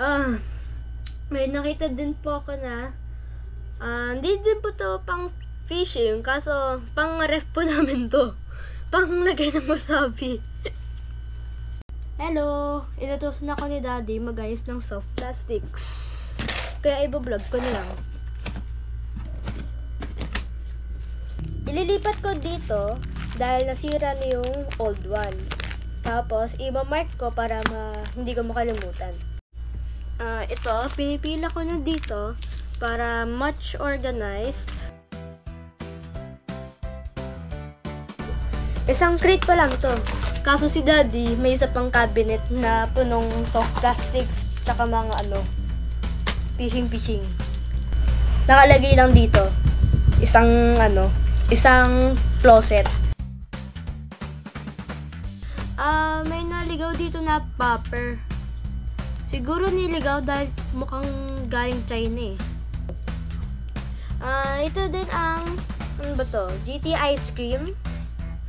Ah, may nakita din po ako na hindi din po to pang fishing, kaso pang ref po namin to. Pang lagay ng wasabi. Hello! Inutusan ako ni Daddy mag-ayos ng soft plastics. Kaya ibablog ko na lang. Ililipat ko dito dahil nasira na yung old one. Tapos, iba-mark ko para hindi ko makalimutan. Ito, pinipila ko na dito para much organized. Isang crate pa lang to. Kaso si Daddy, may isa pang cabinet na punong soft plastics tsaka mga fishing. Nakalagay lang dito. Isang closet. May naligaw dito na popper. Siguro niligaw dahil mukhang galing China eh. Ito din ang, ano ba to? GT ice cream.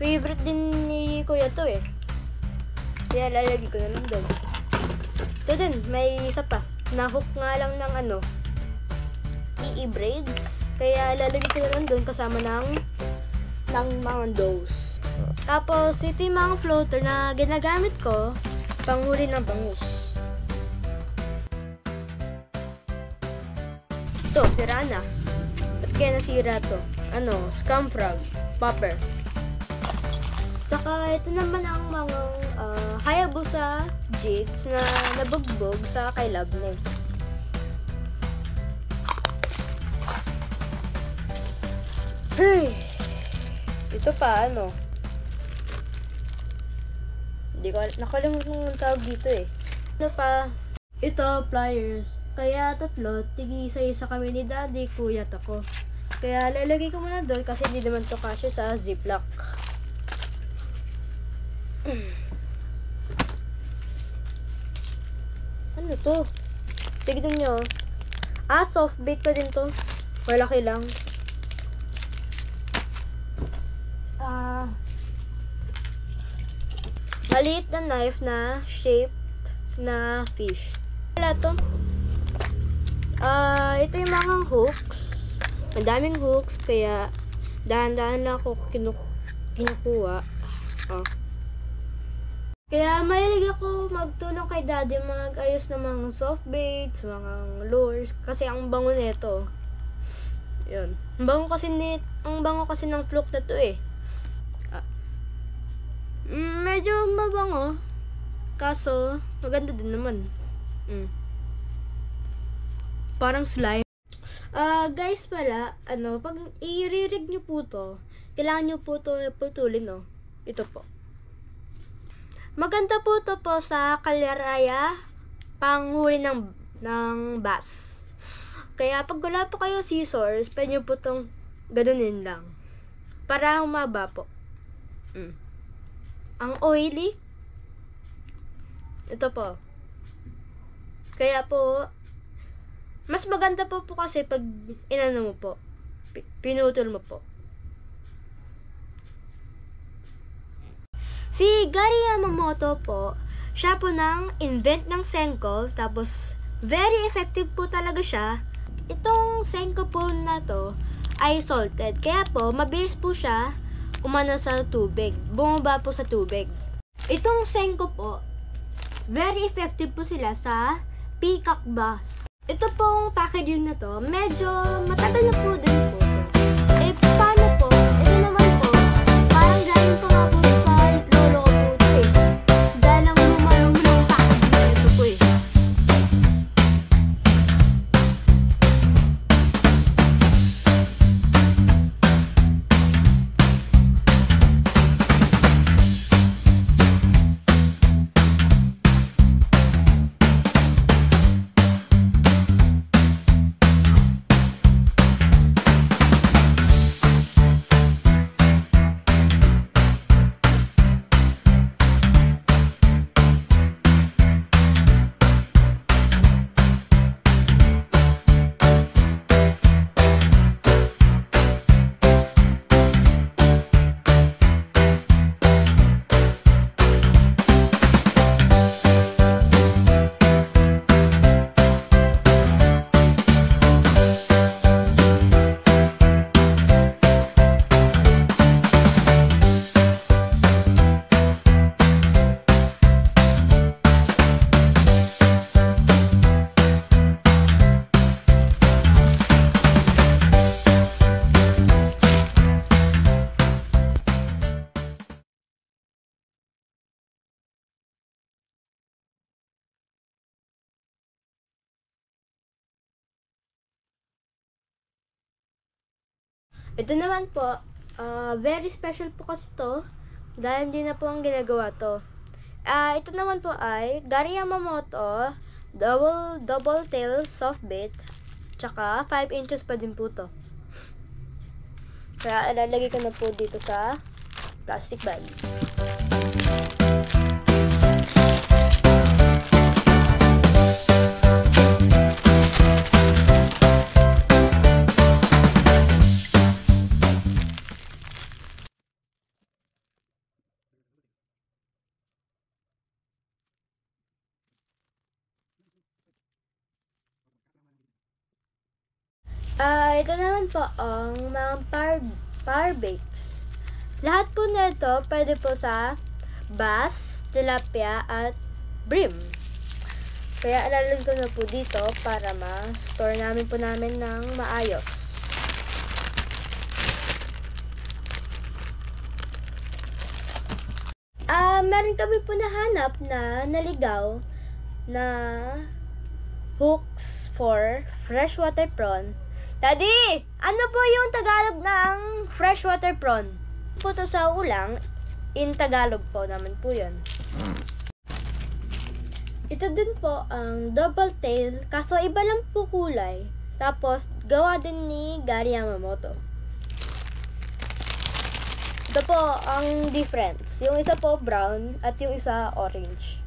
Favorite din ni Kuya to eh. Kaya lalagay ko na lang doon. Ito din, may isa pa. Nahook nga lang ng EE braids. Kaya lalagay ko na lang doon kasama ng mga doughs. Tapos, ito yung mga floater na ginagamit ko panghuli ng bangus. Ito, sira na. Ba't kaya nasira to? Scam frog, popper. Saka, ito naman ang mga Hayabusa jigs na nabugbog sa kay Labne. Hey! Ito pa, Hindi ko, nakalimutan yung tawag dito eh. Ano pa? Ito, pliers. Kaya tatlo, tig-isa-isa kami ni Daddy, Kuya at ako. Kaya lalagay ko muna doon kasi hindi naman to kasya sa ziplock. Ano to? Tignan nyo. Soft bait pa din to. Malaki lang. Maliit na knife na shaped na fish. Wala to. Ito yung mga hooks. Madaming hooks, kaya dahan-dahan lang ako kinukuha. Kaya mahilig ako magtulong kay Daddy mag-ayos ng mga soft baits, mga lures, kasi ang bango nito. Yun. Ang bango kasi ng fluke na to eh. Medyo mabango. Kaso, maganda din naman. Parang slime. Guys pala, pag i-rig nyo po to, kailangan nyo po to putulin, Ito po. Maganda po to po sa kalyaraya, panghuli ng bass. Kaya pag wala po kayo scissors, pwede nyo po tong ganunin lang. Para humaba po. Ang oily. Ito po. Kaya po, mas maganda po kasi pag mo po. Pinutol mo po. Si Gary Yamamoto po, siya po nang invent ng Senko, tapos very effective po talaga siya. Itong Senko po na to ay salted, kaya po mabilis po siya umano sa tubig, bumaba po sa tubig. Itong Senko po, very effective po sila sa peacock bass. Ito pong packaging na to, medyo matagal na po din po. Paano po? Ito naman po, parang galing po nga po sa lolo ko po ito eh. Dahil ang lumalong ng packaging na ito po eh. Ito naman po, very special po kasi to dahil hindi na po ang ginagawa to. Ito naman po ay Gary Yamamoto double tail soft bait, tsaka 5 inches pa din po to. Kaya ilalagay ko na po dito sa plastic bag. Ito naman po ang mga power baits. Lahat po nito pwede po sa bass, tilapia, at brim. Kaya alalagay ko na po dito para ma-store namin po namin ng maayos. Meron kami po nahanap na naligaw na hooks for freshwater prawn. Daddy, ano po yung Tagalog ng freshwater prawn? Po to sa ulang, in Tagalog po naman po yun. Ito din po ang double tail, kaso iba lang po kulay. Tapos, gawa din ni Gary Yamamoto. Ito po ang difference. Yung isa po brown at yung isa orange.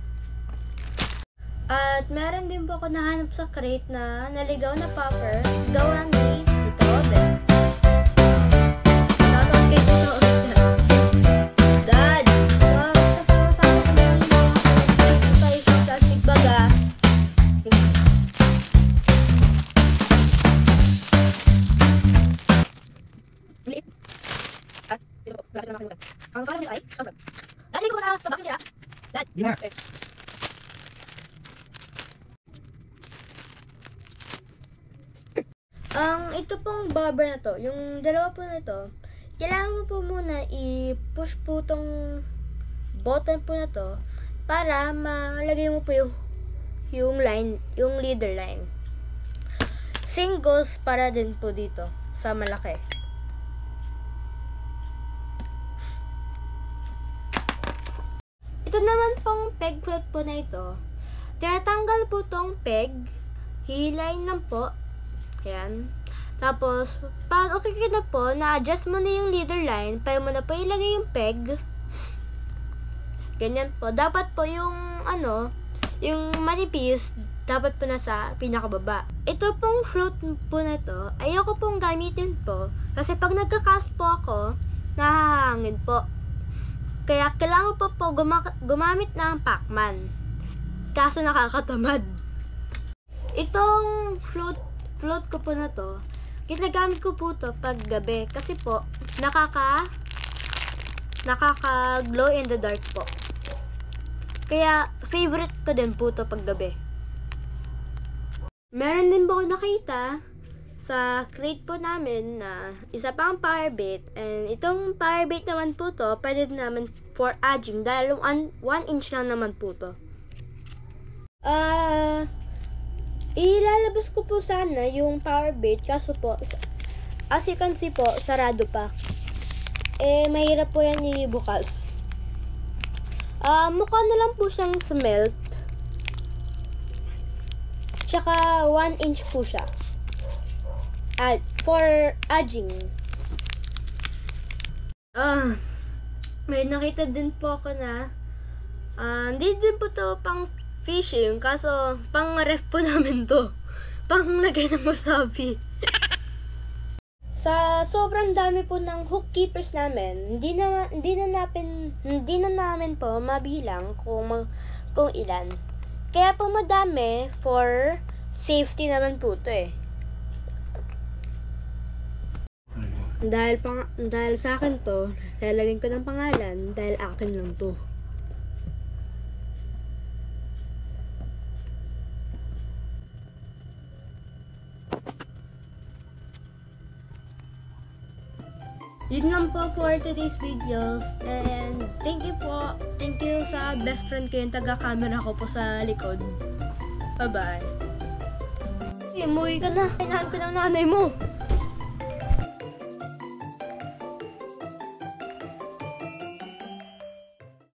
At meron din po ako nahanap sa crate na naligaw na popper gawa ni Tito Obet. Shoutout kay Tito Obet. Dad! Kasama-sama ko na yung mga sa isang plastic bag ah. Liit. At ito po, malaki na makalimutan. Ang parang nito ay sobrang. Dad, hindi ko ba sa box niya? Dad! Okay. Ito pong bobber na to, yung dalawa po na to, kailangan mo po muna i-push po tong button po na to para malagay mo po yung line, yung leader line. Same goes para din po dito sa malaki. Ito naman pong peg float po na ito, tinatanggal po tong peg, hihilayin lang po. Yan. Tapos, pag okay ka na po, na-adjust mo na yung leader line, pwede mo na po ilagay yung peg. Ganyan po. Dapat po yung, yung manipis, dapat po nasa pinakababa. Ito pong float po na ito, ayoko pong gamitin po, kasi pag nagka-cast po ako, nahahangin po. Kaya kailangan po gumamit ng Pacman. Kaso nakakatamad. Itong float ko po na to, ginagamit ko po to pag gabi kasi po nakaka glow in the dark po. Kaya favorite ko din po to pag gabi. Meron din po ako nakita sa crate po namin na isa pang power bait, and itong power bait naman po to pwede naman for edging dahil 1 inch lang naman po to. Ilalabas ko po sana yung power bait kaso po, as you can see po, sarado pa. Mahirap po yan ibukas. Mukha na lang po siyang smelt. Tsaka 1 inch po siya. For edging. May nakita din po ako na hindi din po to pang fishing, kaso pang ref po namin to. Pang lagay ng wasabi. Sa sobrang dami po ng hook keepers namin, hindi na namin po mabilang kung ilan. Kaya po madami for safety naman po to eh. Dahil sa akin to, lalagyan ko ng pangalan dahil akin lang to. Yun lang po for today's video. And thank you po. Thank you sa best friend ko yung taga-camera ko po sa likod. Bye-bye. Umuwi ka na. Kailangan ko ng nanay mo.